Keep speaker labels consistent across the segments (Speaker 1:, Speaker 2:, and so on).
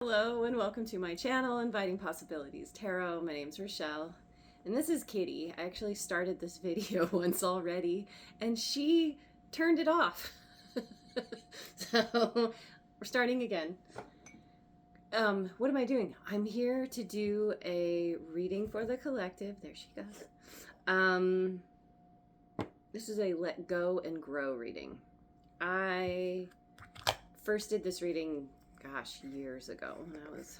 Speaker 1: Hello and welcome to my channel, Inviting Possibilities Tarot. My name's Rochelle and this is Kitty. I actually started this video once already and she turned it off. So we're starting again. What am I doing? I'm here to do a reading for the collective. There she goes. This is a Let Go and Grow reading. I first did this reading years ago when I was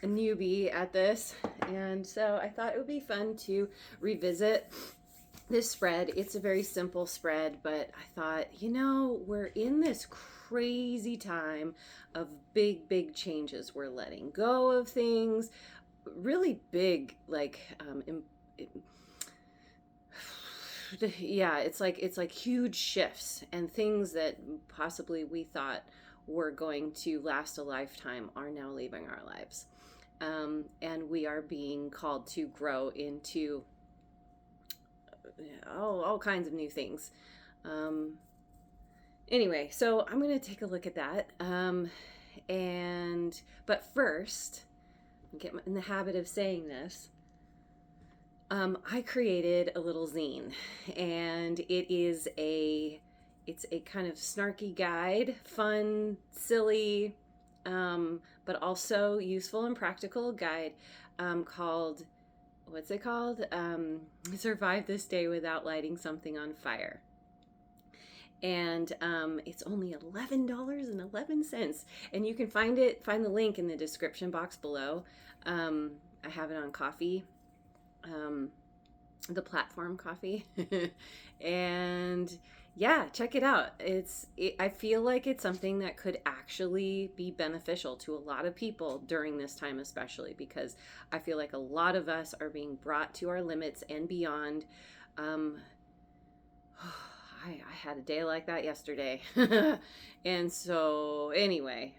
Speaker 1: a newbie at this, and so I thought it would be fun to revisit this spread. It's a very simple spread, but I thought, we're in this crazy time of big changes. We're letting go of things really big, like it's like huge shifts, and things that possibly we thought were going to last a lifetime are now leaving our lives. And we are being called to grow into all kinds of new things. Anyway, so I'm going to take a look at that. But first, I'll get in the habit of saying this. I created a little zine, and it's a kind of snarky guide, fun, silly, but also useful and practical guide called, what's it called? Survive This Day Without Lighting Something on Fire. And it's only $11.11, and you can find the link in the description box below. I have it on Ko-fi, the platform Ko-fi. And yeah, check it out. I feel like it's something that could actually be beneficial to a lot of people during this time, especially because I feel like a lot of us are being brought to our limits and beyond. I had a day like that yesterday. And so anyway,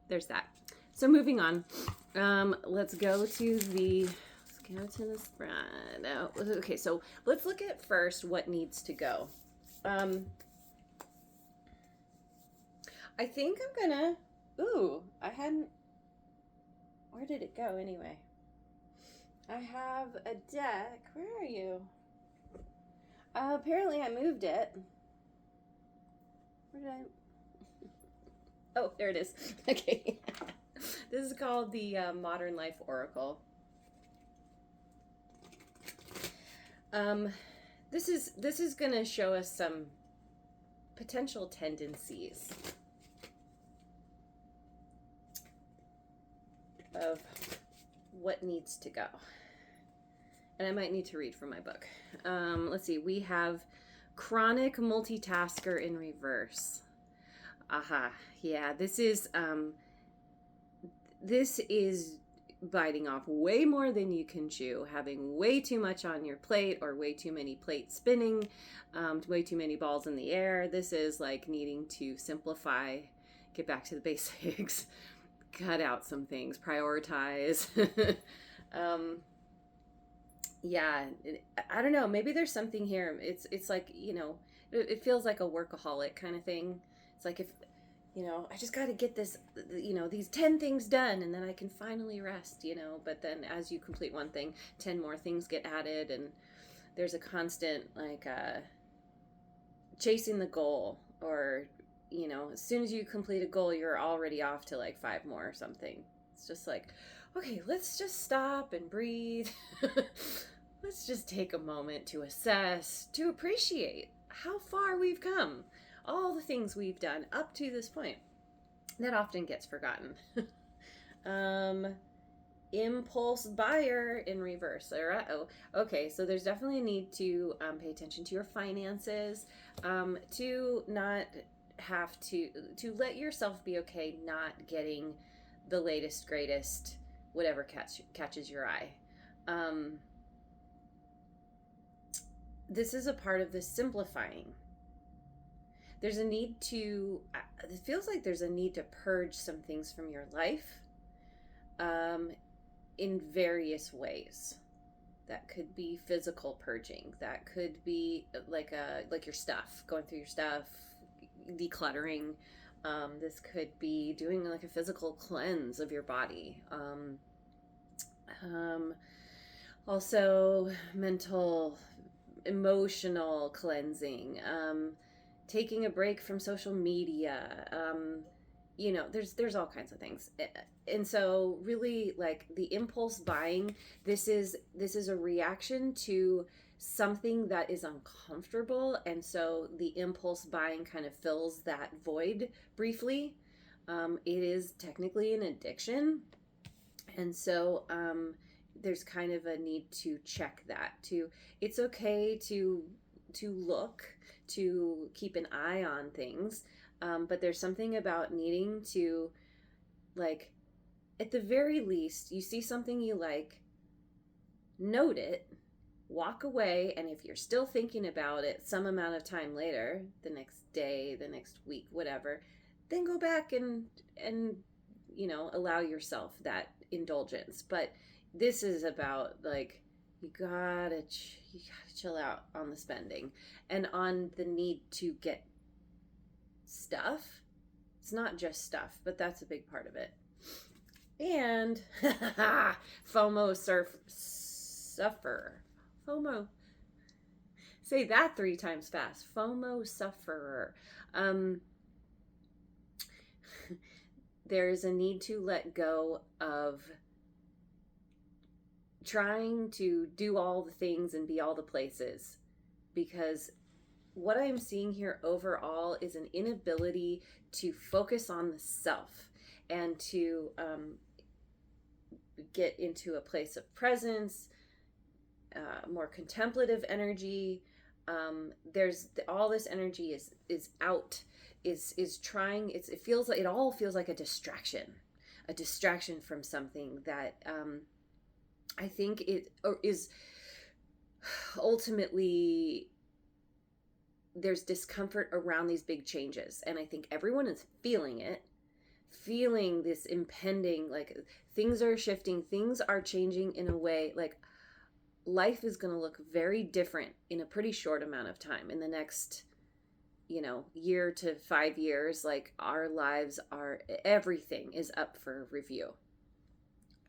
Speaker 1: there's that. So moving on, let's go to the spread. Okay, so let's look at first what needs to go. I think I'm gonna, where did it go anyway? I have a deck. Where are you? Apparently I moved it. Where did I? Oh, there it is. Okay. This is called the Modern Life Oracle. This is going to show us some potential tendencies of what needs to go. And I might need to read from my book. Let's see. We have chronic multitasker in reverse. Yeah, this is biting off way more than you can chew, having way too much on your plate or way too many plates spinning, way too many balls in the air. This is like needing to simplify, get back to the basics, cut out some things, prioritize. Yeah, I don't know. Maybe there's something here. It's like, it feels like a workaholic kind of thing. It's like if, I just got to get this, these 10 things done and then I can finally rest, but then as you complete one thing, 10 more things get added, and there's a constant chasing the goal, or, as soon as you complete a goal, you're already off to like 5 more or something. It's just like, okay, let's just stop and breathe. Let's just take a moment to assess, to appreciate how far we've come, all the things we've done up to this point. That often gets forgotten. Impulse buyer in reverse. Okay, so there's definitely a need to pay attention to your finances, to not have to let yourself be okay not getting the latest, greatest, whatever catches your eye. This is a part of the simplifying. There's a need to, it feels like there's a need to purge some things from your life in various ways. That could be physical purging. That could be like your stuff, going through your stuff, decluttering. This could be doing like a physical cleanse of your body. Um, Also, mental, emotional cleansing, taking a break from social media. There's all kinds of things, and so really, like the impulse buying, this is a reaction to something that is uncomfortable, and so the impulse buying kind of fills that void briefly. It is technically an addiction, and so there's kind of a need to check that. To It's okay to look, to keep an eye on things, but there's something about needing to, like, at the very least, you see something you like, note it, walk away, and if you're still thinking about it some amount of time later, the next day, the next week, whatever, then go back and allow yourself that indulgence. But this is about, like, you gotta chill out on the spending and on the need to get stuff. It's not just stuff, but that's a big part of it. And FOMO suffer. FOMO. Say that 3 times fast. FOMO sufferer. There's a need to let go of trying to do all the things and be all the places, because what I'm seeing here overall is an inability to focus on the self and to get into a place of presence, more contemplative energy. There's all this energy is out, is trying. It all feels like a distraction from something that I think it is ultimately. There's discomfort around these big changes, and I think everyone is feeling this impending, like, things are shifting, things are changing in a way, like life is going to look very different in a pretty short amount of time, in the next year to 5 years. Like, our lives are, everything is up for review,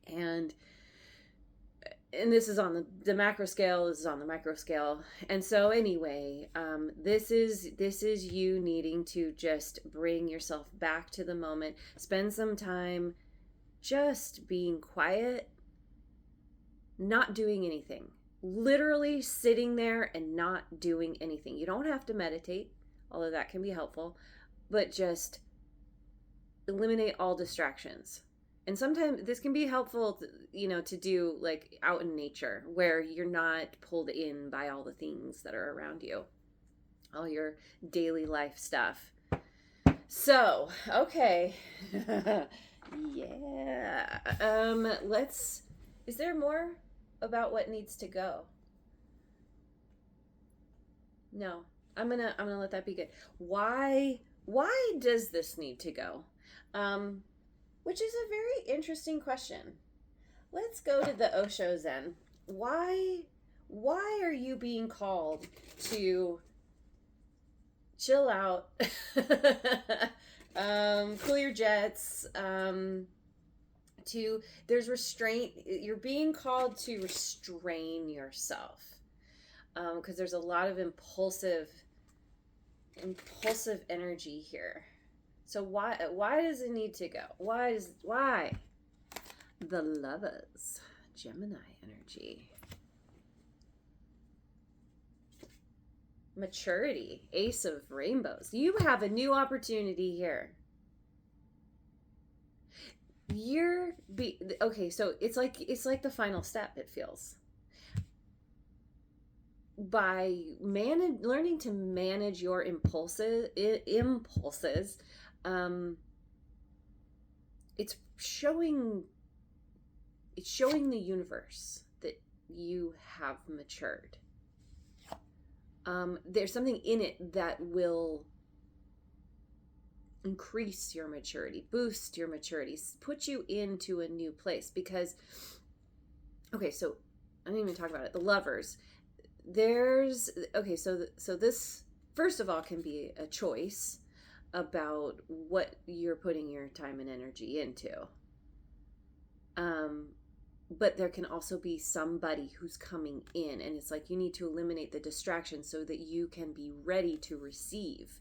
Speaker 1: and this is on the macro scale, this is on the micro scale. And so anyway, this is you needing to just bring yourself back to the moment, spend some time just being quiet, not doing anything, literally sitting there and not doing anything. You don't have to meditate, although that can be helpful, but just eliminate all distractions. And sometimes this can be helpful, to do, like, out in nature, where you're not pulled in by all the things that are around you, all your daily life stuff. So, okay. Yeah. Is there more about what needs to go? No. I'm gonna let that be good. Why does this need to go? Which is a very interesting question. Let's go to the Osho Zen. Why are you being called to chill out, cool your jets, there's restraint. You're being called to restrain yourself, because there's a lot of impulsive energy here. So why does it need to go? Why? The Lovers, Gemini energy. Maturity, Ace of Rainbows. You have a new opportunity here. Okay, so it's like the final step, it feels. By learning to manage your impulses, it's showing the universe that you have matured. There's something in it that will increase your maturity, boost your maturity, put you into a new place. Because, okay, so I didn't even talk about it. The Lovers. So this, first of all, can be a choice about what you're putting your time and energy into. But there can also be somebody who's coming in, and it's like you need to eliminate the distraction so that you can be ready to receive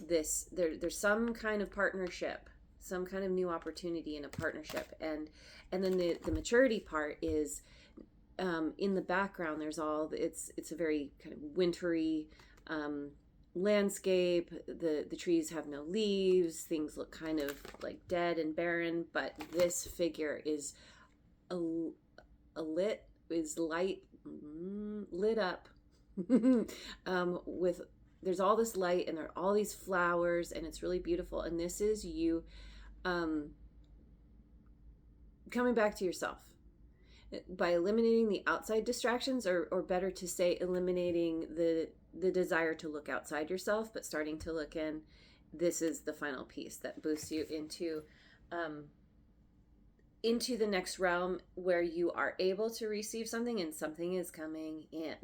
Speaker 1: this. There's some kind of partnership, some kind of new opportunity in a partnership, and then the maturity part is in the background. There's all it's a very kind of wintry landscape. The trees have no leaves, things look kind of like dead and barren, but this figure is lit up with, there's all this light and there are all these flowers and it's really beautiful. And this is you coming back to yourself by eliminating the outside distractions, or better to say, eliminating the desire to look outside yourself, but starting to look in. This is the final piece that boosts you into the next realm where you are able to receive something and something is coming in.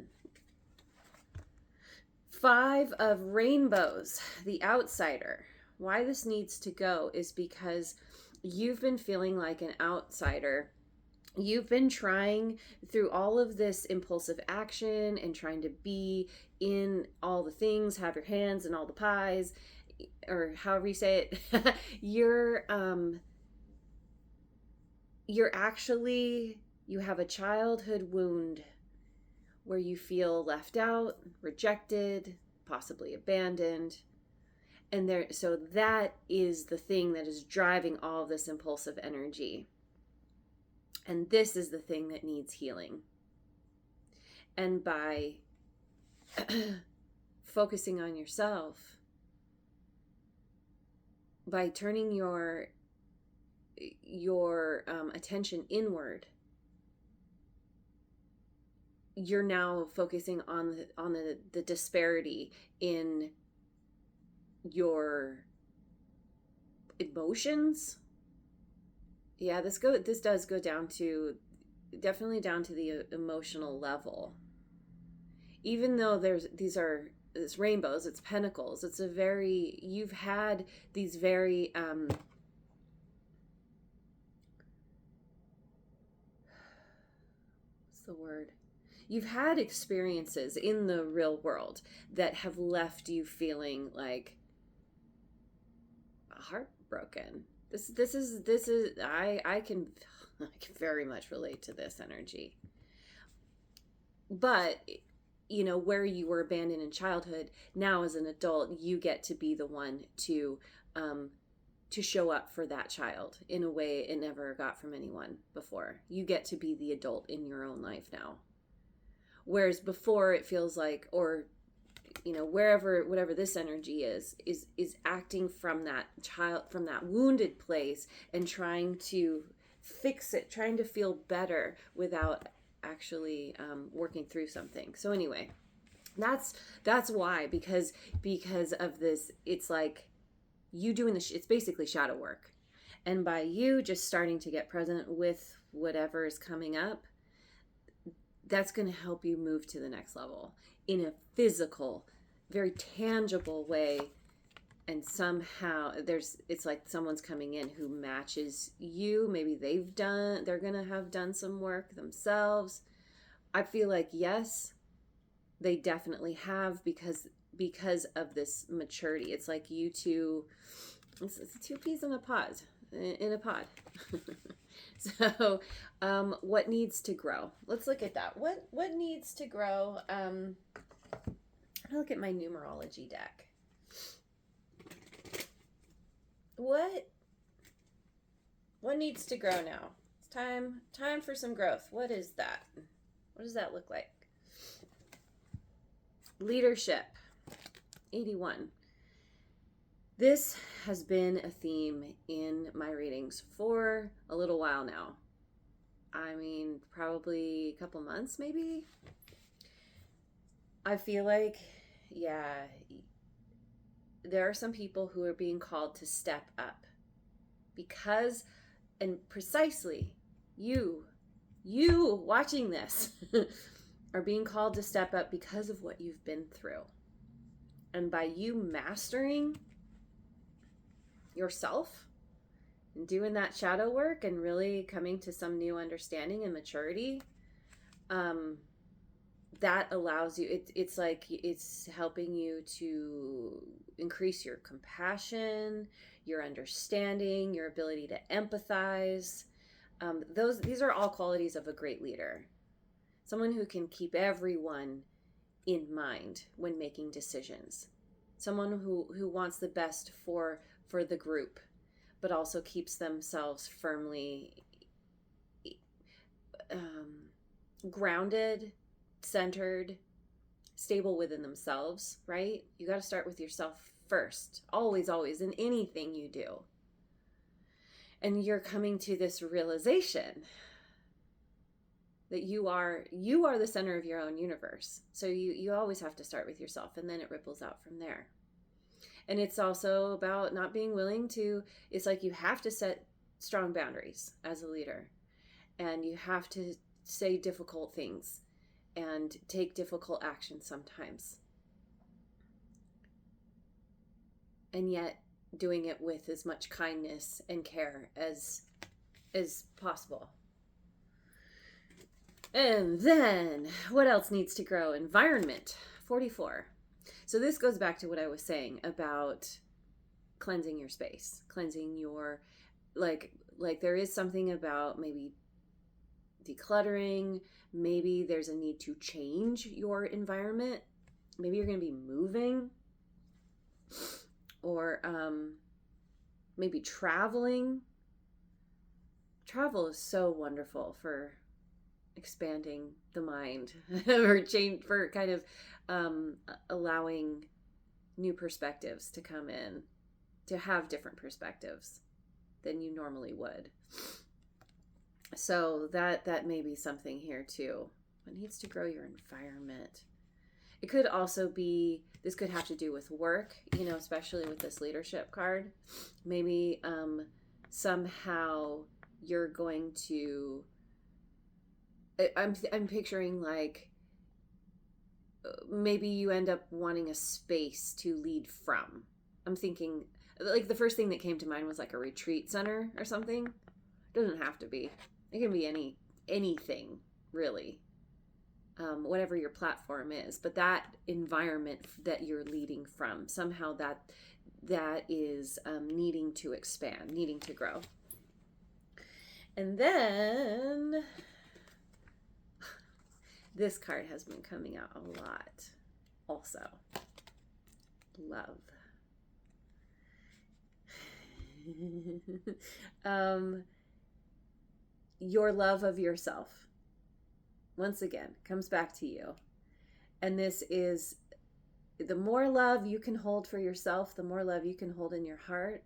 Speaker 1: 5 of rainbows, the outsider. Why this needs to go is because you've been feeling like an outsider. You've been trying through all of this impulsive action and trying to be in all the things, have your hands in all the pies, or however you say it. You're actually, you have a childhood wound where you feel left out, rejected, possibly abandoned. And so that is the thing that is driving all of this impulsive energy. And this is the thing that needs healing. And by focusing on yourself, by turning your attention inward, you're now focusing on the disparity in your emotions. Yeah, this does go down to, definitely down to the emotional level. Even though it's rainbows, it's pentacles, you've had these very what's the word? You've had experiences in the real world that have left you feeling like heartbroken. This is I can very much relate to this energy. But where you were abandoned in childhood, now as an adult, you get to be the one to show up for that child in a way it never got from anyone before. You get to be the adult in your own life now. Whereas before it feels like, or whatever this energy is acting from that child, from that wounded place, and trying to fix it, trying to feel better without actually working through something. So anyway, that's why, because of this, it's like you doing it's basically shadow work. And by you just starting to get present with whatever is coming up, that's going to help you move to the next level in a physical, very tangible way. And somehow it's like someone's coming in who matches you. Maybe they're going to have done some work themselves. I feel like, yes, they definitely have, because of this maturity. It's like you two, it's 2 peas in a pod. So, what needs to grow? Let's look at that. What needs to grow? I'll look at my numerology deck. What needs to grow now? It's time for some growth. What is that? What does that look like? Leadership. 81. This has been a theme in my readings for a little while now. I mean, probably a couple months, maybe. I feel like, yeah, there are some people who are being called to step up because, and precisely you watching this are being called to step up because of what you've been through. And by you mastering yourself and doing that shadow work and really coming to some new understanding and maturity, that allows you, it's like it's helping you to increase your compassion, your understanding, your ability to empathize. These are all qualities of a great leader. Someone who can keep everyone in mind when making decisions. Someone who wants the best for the group, but also keeps themselves firmly grounded, centered, stable within themselves, right? You got to start with yourself first, always, always, in anything you do. And you're coming to this realization that you are the center of your own universe. So you always have to start with yourself, and then it ripples out from there. And it's also about not being willing to, it's like you have to set strong boundaries as a leader, and you have to say difficult things and take difficult action sometimes. And yet doing it with as much kindness and care as possible. And then what else needs to grow? Environment, 44. So this goes back to what I was saying about cleansing your space, cleansing your, like there is something about maybe decluttering. Maybe there's a need to change your environment. Maybe you're going to be moving, or maybe traveling. Travel is so wonderful for expanding the mind or change, for kind of allowing new perspectives to come in, to have different perspectives than you normally would. So that may be something here too. What needs to grow your environment? It could also be, this could have to do with work, especially with this leadership card. Maybe somehow you're going to, I'm picturing like maybe you end up wanting a space to lead from. I'm thinking like the first thing that came to mind was like a retreat center or something. It doesn't have to be. It can be anything really, whatever your platform is. But that environment that you're leading from, somehow that is needing to expand, needing to grow. And then this card has been coming out a lot also. Love. Your love of yourself, once again, comes back to you. And this is, the more love you can hold for yourself, the more love you can hold in your heart,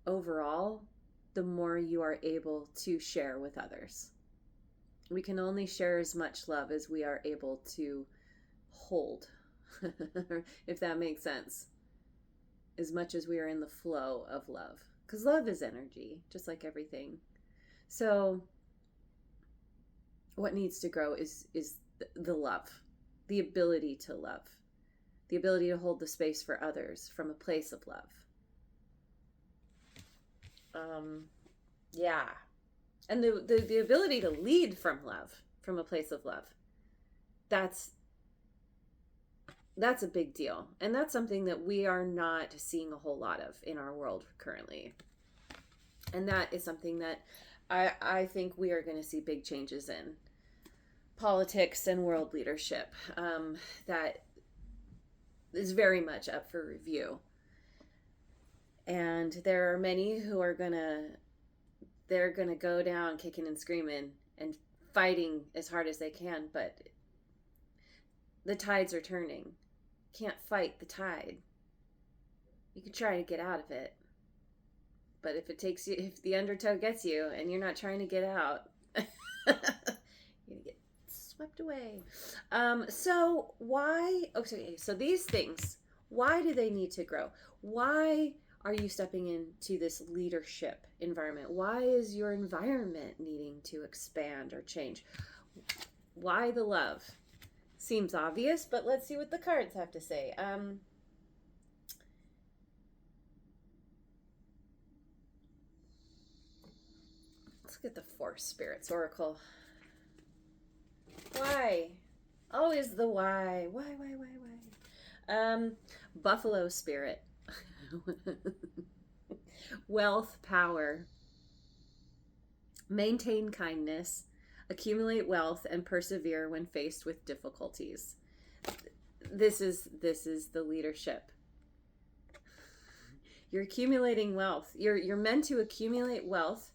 Speaker 1: overall, the more you are able to share with others. We can only share as much love as we are able to hold, if that makes sense, as much as we are in the flow of love. Because love is energy, just like everything. So what needs to grow is the love, the ability to love, the ability to hold the space for others from a place of love. Yeah. And the ability to lead from love, from a place of love. That's a big deal. And that's something that we are not seeing a whole lot of in our world currently. And that is something that I think we are going to see big changes in politics and world leadership. That is very much up for review. And there are many who are they're going to go down kicking and screaming and fighting as hard as they can, but the tides are turning. Can't fight the tide. You can try to get out of it, but if the undertow gets you and you're not trying to get out, you're gonna get swept away. So these things, why do they need to grow? Why are you stepping into this leadership environment? Why is your environment needing to expand or change? Why the love? Seems obvious, but let's see what the cards have to say. Let's look at the Force Spirits Oracle. Why? Always the why. Why? Buffalo Spirit. Wealth, power. Maintain kindness. Accumulate wealth and persevere when faced with difficulties. This is the leadership. You're accumulating wealth. You're meant to accumulate wealth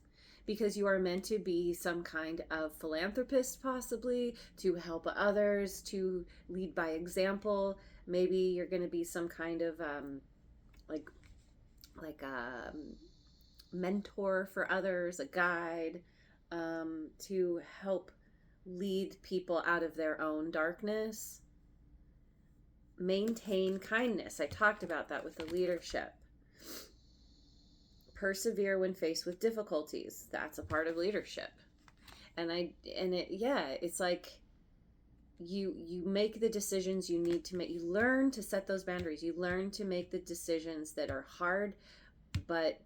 Speaker 1: because you are meant to be some kind of philanthropist, possibly, to help others, to lead by example. Maybe you're going to be some kind of mentor for others, a guide, to help lead people out of their own darkness. Maintain kindness. I talked about that with the leadership. Persevere when faced with difficulties. That's a part of leadership. It's like you make the decisions you need to make. You learn to set those boundaries. You learn to make the decisions that are hard but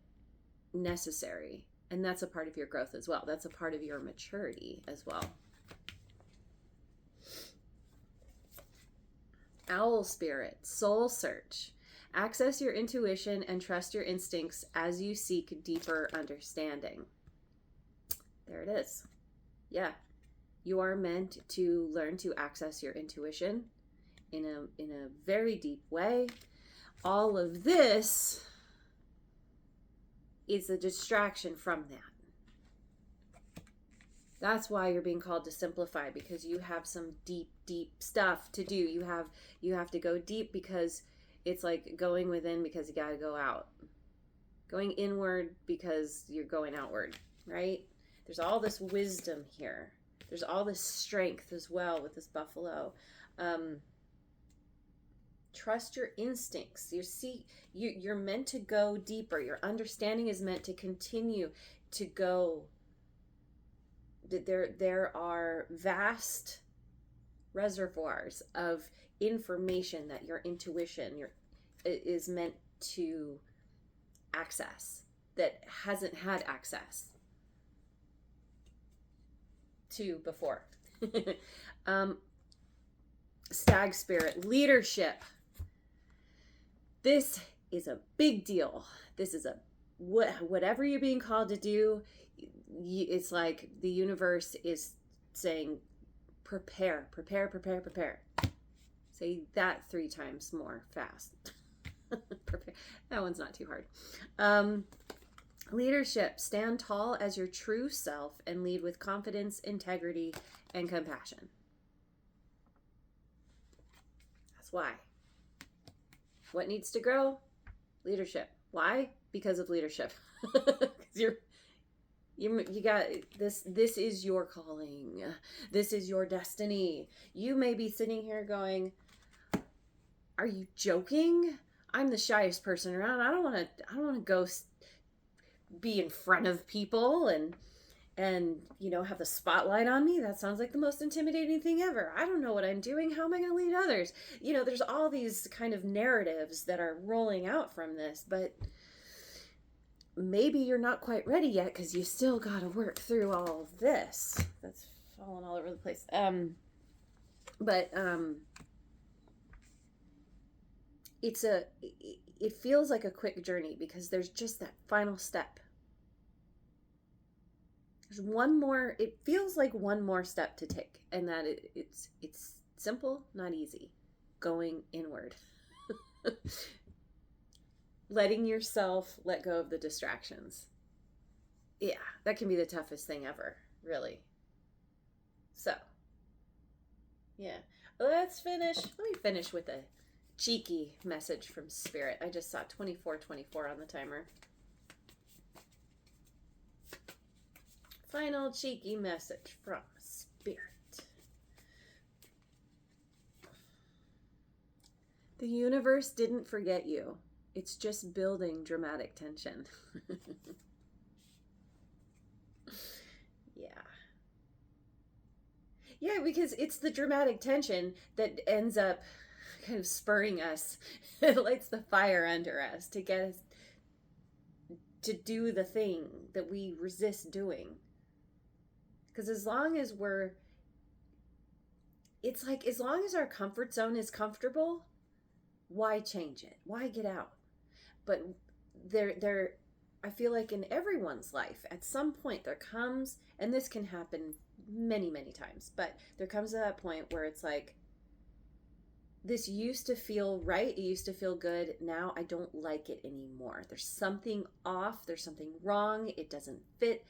Speaker 1: necessary. And that's a part of your growth as well. That's a part of your maturity as well. Owl Spirit, soul search. Access your intuition and trust your instincts as you seek deeper understanding. There it is. Yeah. You are meant to learn to access your intuition in a very deep way. All of this is a distraction from that. That's why you're being called to simplify, because you have some deep stuff to do. You have to go deep, because it's like going within because you got to go out. Going inward because you're going outward, right? There's all this wisdom here. There's all this strength as well with this buffalo. Trust your instincts. You're meant to go deeper. Your understanding is meant to continue to go. There are vast reservoirs of information that your intuition is meant to access, that hasn't had access to before. Stag Spirit, leadership. This is a big deal. This is whatever you're being called to do. It's like the universe is saying, prepare. Say that 3 times more fast. Prepare. That one's not too hard. Leadership. Stand tall as your true self and lead with confidence, integrity, and compassion. That's why. What needs to grow? Leadership. Why? Because of leadership. You got this. This is your calling. This is your destiny. You may be sitting here going, "Are you joking? I'm the shyest person around. I don't want to go be in front of people and have the spotlight on me. That sounds like the most intimidating thing ever. I don't know what I'm doing. How am I going to lead others?" There's all these kind of narratives that are rolling out from this, but maybe you're not quite ready yet because you still got to work through all of this. That's falling all over the place. It feels like a quick journey because there's just that final step. There's one more. It feels like one more step to take, and that it's simple, not easy. Going inward. Letting yourself let go of the distractions. Yeah, that can be the toughest thing ever, really. So, yeah. Let me finish with a cheeky message from Spirit. I just saw 2424 on the timer. Final cheeky message from Spirit. The universe didn't forget you. It's just building dramatic tension. Yeah, because it's the dramatic tension that ends up kind of spurring us. It lights the fire under us to get us to do the thing that we resist doing. Because as long as it's like, as long as our comfort zone is comfortable, why change it? Why get out? But I feel like in everyone's life, at some point there comes, and this can happen many, many times, but there comes to that point where it's like, this used to feel right, it used to feel good, now I don't like it anymore. There's something off, there's something wrong, it doesn't fit.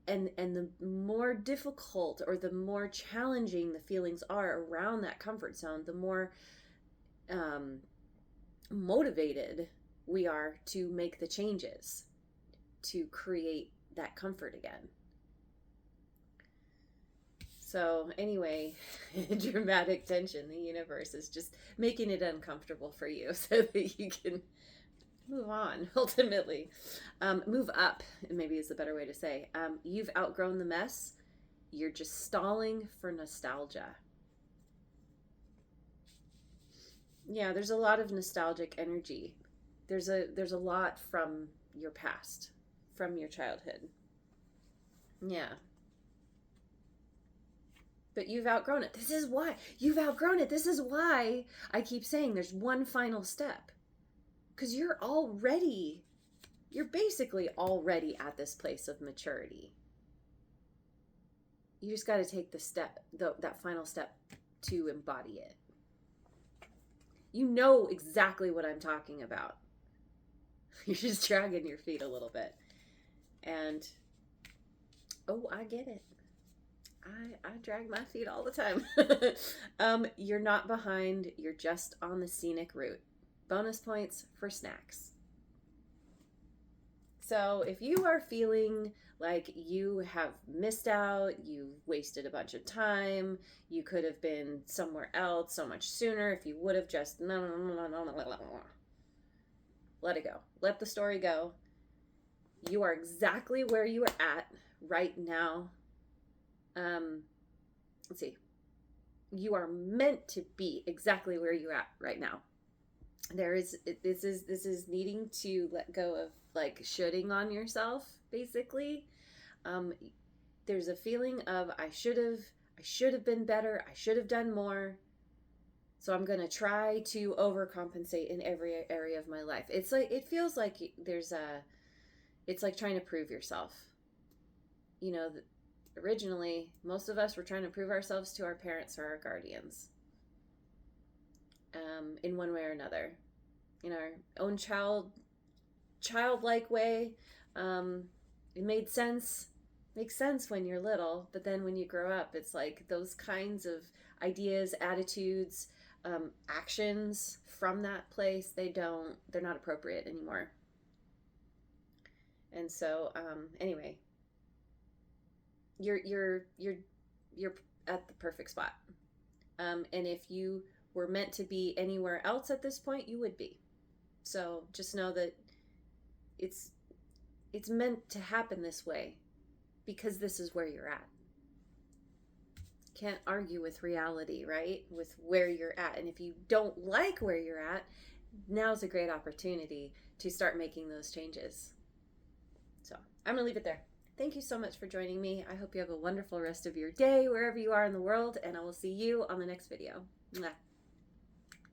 Speaker 1: And the more difficult or the more challenging the feelings are around that comfort zone, the more motivated we are to make the changes to create that comfort again. So anyway, dramatic tension, the universe is just making it uncomfortable for you so that you can move on, ultimately. Move up, maybe is the better way to say. You've outgrown the mess. You're just stalling for nostalgia. Yeah, there's a lot of nostalgic energy. There's a lot from your past, from your childhood. Yeah. But you've outgrown it. This is why. You've outgrown it. This is why I keep saying there's one final step. Because you're basically already at this place of maturity. You just got to take the step, that final step to embody it. You know exactly what I'm talking about. You're just dragging your feet a little bit. And, oh, I get it. I drag my feet all the time. You're not behind. You're just on the scenic route. Bonus points for snacks. So if you are feeling like you have missed out, you've wasted a bunch of time, you could have been somewhere else so much sooner if you would have just let it go. Let the story go. You are exactly where you are at right now. Let's see. You are meant to be exactly where you're at right now. This is needing to let go of like shoulding on yourself, basically. There's a feeling of I should have been better, I should have done more. So I'm gonna try to overcompensate in every area of my life. It's like, it feels like it's like trying to prove yourself. You know, originally most of us were trying to prove ourselves to our parents or our guardians. In one way or another, in our own childlike way. It makes sense when you're little, but then when you grow up, it's like those kinds of ideas, attitudes, actions from that place, they're not appropriate anymore. And so, anyway, you're at the perfect spot. And if you were meant to be anywhere else at this point, you would be. So just know that it's meant to happen this way because this is where you're at. Can't argue with reality, right? With where you're at. And if you don't like where you're at, now's a great opportunity to start making those changes. So I'm gonna leave it there. Thank you so much for joining me. I hope you have a wonderful rest of your day wherever you are in the world, and I will see you on the next video. Mwah.